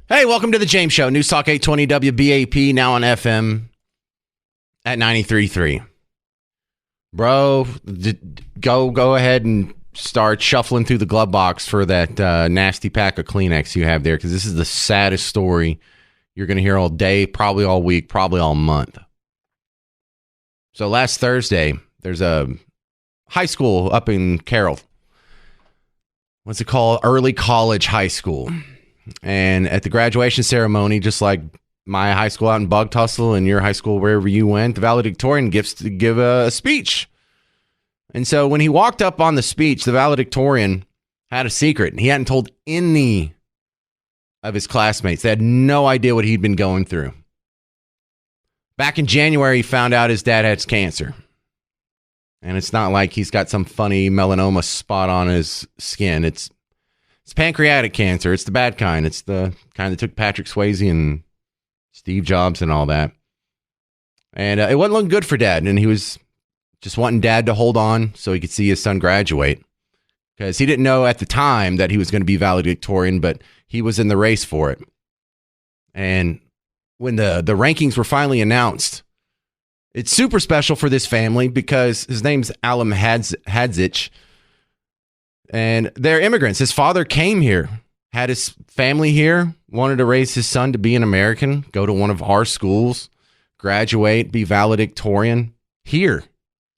Hey, welcome to the James Show. News Talk 820 WBAP, now on FM at 93.3. Bro, go ahead and start shuffling through the glove box for that nasty pack of Kleenex you have there, because this is the saddest story you're going to hear all day, probably all week, probably all month. So last Thursday, there's a high school up in Carroll. What's it called? Early College High School. And at the graduation ceremony, just like my high school out in Bug Tussle and your high school wherever you went, the valedictorian gets to give a speech. And so when he walked up on the speech, the valedictorian had a secret. He hadn't told any of his classmates. They had no idea what he'd been going through. Back in January, he found out his dad had cancer. And it's not like he's got some funny melanoma spot on his skin. It's pancreatic cancer. It's the bad kind. It's the kind that took Patrick Swayze and Steve Jobs and all that. And it wasn't looking good for Dad. And he was just wanting Dad to hold on so he could see his son graduate. Because he didn't know at the time that he was going to be valedictorian, but he was in the race for it. And when the rankings were finally announced, it's super special for this family because his name's Alam Hadzich. And they're immigrants. His father came here, had his family here, wanted to raise his son to be an American, go to one of our schools, graduate, be valedictorian here.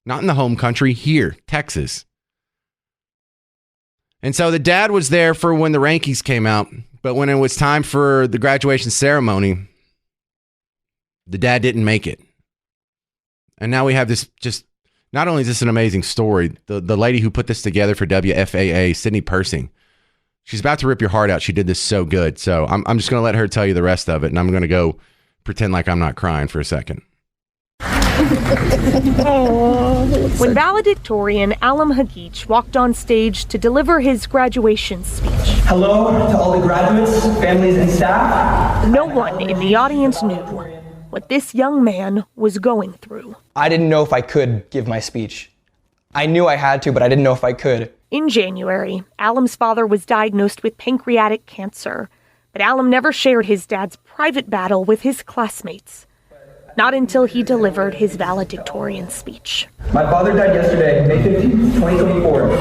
Not in the home country, here, Texas. And so the dad was there for when the rankings came out. But when it was time for the graduation ceremony, the dad didn't make it. And now we have this just... Not only is this an amazing story, the lady who put this together for WFAA, Sydney Persing, she's about to rip your heart out. She did this so good. So I'm just going to let her tell you the rest of it. And I'm going to go pretend like I'm not crying for a second. When valedictorian Alam Hagich walked on stage to deliver his graduation speech. Hello to all the graduates, families, and staff. No one in the audience knew what this young man was going through. I didn't know if I could give my speech. I knew I had to, but I didn't know if I could. In January, Alam's father was diagnosed with pancreatic cancer, but Alam never shared his dad's private battle with his classmates. Not until he delivered his valedictorian speech. My father died yesterday, May 15th, 2024.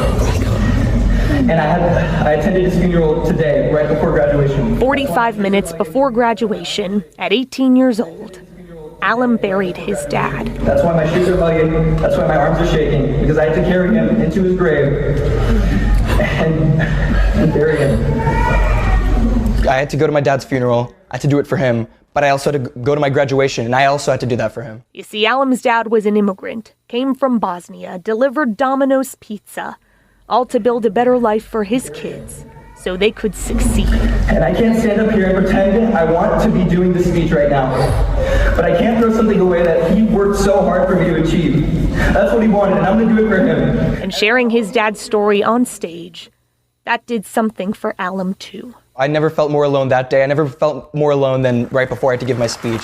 And I attended his funeral today, right before graduation. 45 minutes before graduation, at 18 years old, Alam buried his dad. That's why my shoes are muggy. That's why my arms are shaking, because I had to carry him into his grave and bury him. I had to go to my dad's funeral. I had to do it for him, but I also had to go to my graduation, and I also had to do that for him. You see, Alam's dad was an immigrant, came from Bosnia, delivered Domino's pizza, all to build a better life for his kids so they could succeed. And I can't stand up here and pretend I want to be doing this speech right now. But I can't throw something away that he worked so hard for me to achieve. That's what he wanted, and I'm going to do it for him. And sharing his dad's story on stage, that did something for Alam too. I never felt more alone that day. I never felt more alone than right before I had to give my speech.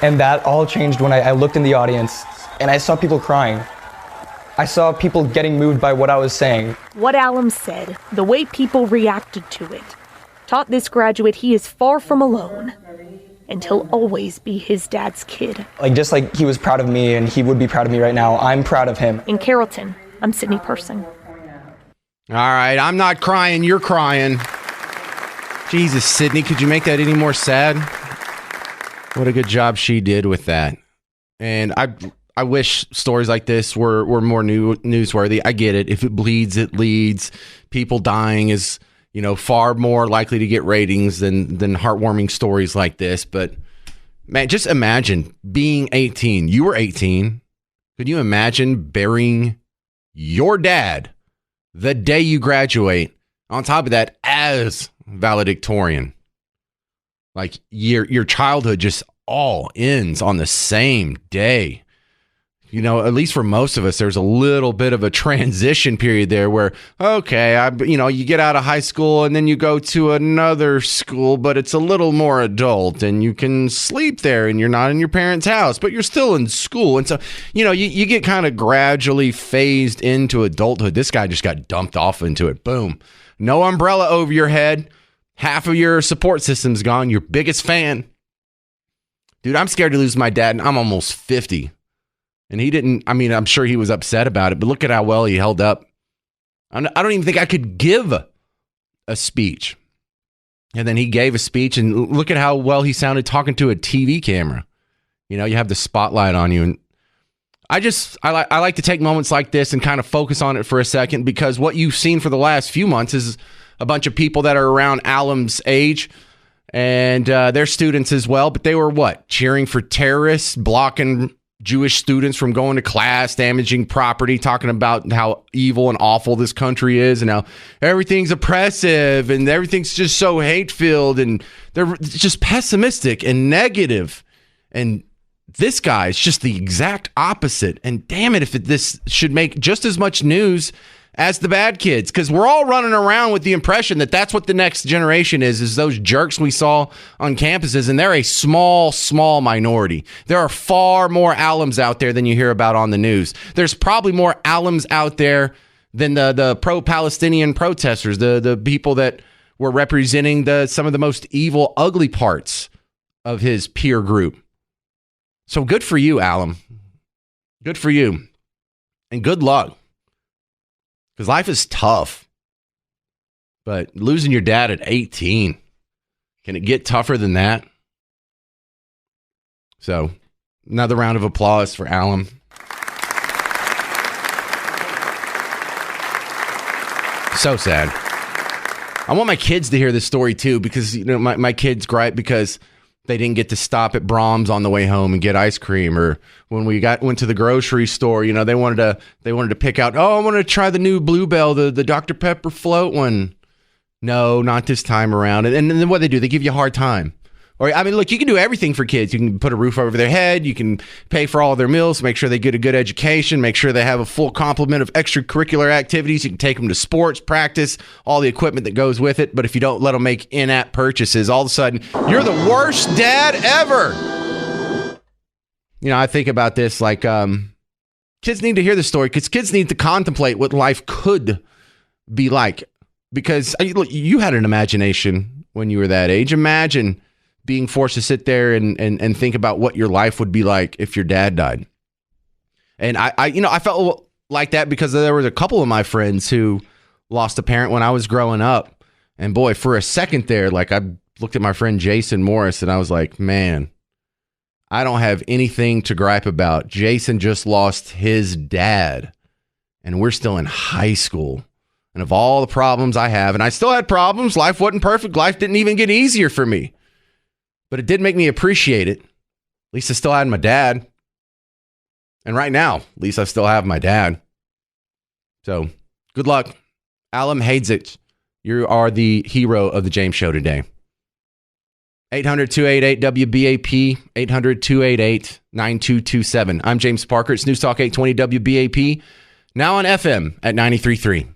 And that all changed when I looked in the audience and I saw people crying. I saw people getting moved by what I was saying. What Alam said, the way people reacted to it, taught this graduate he is far from alone, and he'll always be his dad's kid. Just like he was proud of me and he would be proud of me right now, I'm proud of him. In Carrollton, I'm Sydney Persing. All right, I'm not crying, you're crying. Jesus, Sydney, could you make that any more sad? What a good job she did with that. And I wish stories like this were more newsworthy. I get it. If it bleeds, it leads. People dying is, far more likely to get ratings than heartwarming stories like this. But man, just imagine being 18. You were 18. Could you imagine burying your dad the day you graduate? On top of that, as valedictorian, like your childhood just all ends on the same day. At least for most of us, there's a little bit of a transition period there where, okay, you get out of high school and then you go to another school, but it's a little more adult and you can sleep there and you're not in your parents' house, but you're still in school. And so, you get kind of gradually phased into adulthood. This guy just got dumped off into it. Boom. No umbrella over your head. Half of your support system's gone. Your biggest fan. Dude, I'm scared to lose my dad, and I'm almost 50. And he didn't, I'm sure he was upset about it, but look at how well he held up. I don't even think I could give a speech. And then he gave a speech, and look at how well he sounded talking to a TV camera. You know, you have the spotlight on you. And I like to take moments like this and kind of focus on it for a second, because what you've seen for the last few months is a bunch of people that are around Alum's age, and they're students as well. But they were cheering for terrorists, blocking Jewish students from going to class, damaging property, talking about how evil and awful this country is, and how everything's oppressive and everything's just so hate-filled, and they're just pessimistic and negative. And this guy is just the exact opposite. And damn it, if this should make just as much news as the bad kids, because we're all running around with the impression that that's what the next generation is those jerks we saw on campuses, and they're a small minority. There are far more alums out there than you hear about on the news. There's probably more alums out there than the pro-Palestinian protesters, the people that were representing some of the most evil, ugly parts of his peer group. So good for you, Alum. Good for you. And good luck. Because life is tough. But losing your dad at 18, can it get tougher than that? So, another round of applause for Alum. So sad. I want my kids to hear this story too, because my kids gripe because they didn't get to stop at Brahms on the way home and get ice cream, or when we went to the grocery store, they wanted to pick out, I want to try the new Bluebell, the Dr. Pepper float one. No, not this time around. And then what they do, they give you a hard time. Or look, you can do everything for kids. You can put a roof over their head. You can pay for all of their meals, make sure they get a good education, make sure they have a full complement of extracurricular activities. You can take them to sports, practice, all the equipment that goes with it. But if you don't let them make in-app purchases, all of a sudden, you're the worst dad ever. I think about this like kids need to hear the story, because kids need to contemplate what life could be like. Because look, you had an imagination when you were that age. Imagine being forced to sit there and think about what your life would be like if your dad died. And I felt like that because there was a couple of my friends who lost a parent when I was growing up. And boy, for a second there, I looked at my friend Jason Morris and I was like, man, I don't have anything to gripe about. Jason just lost his dad and we're still in high school. And of all the problems I have, and I still had problems, life wasn't perfect. Life didn't even get easier for me. But it did make me appreciate it. At least I still had my dad. And right now, at least I still have my dad. So, good luck. Alum Hadzich, you are the hero of the James Show today. 800-288-WBAP, 800-288-9227. I'm James Parker. It's News Talk 820 WBAP, now on FM at 93.3.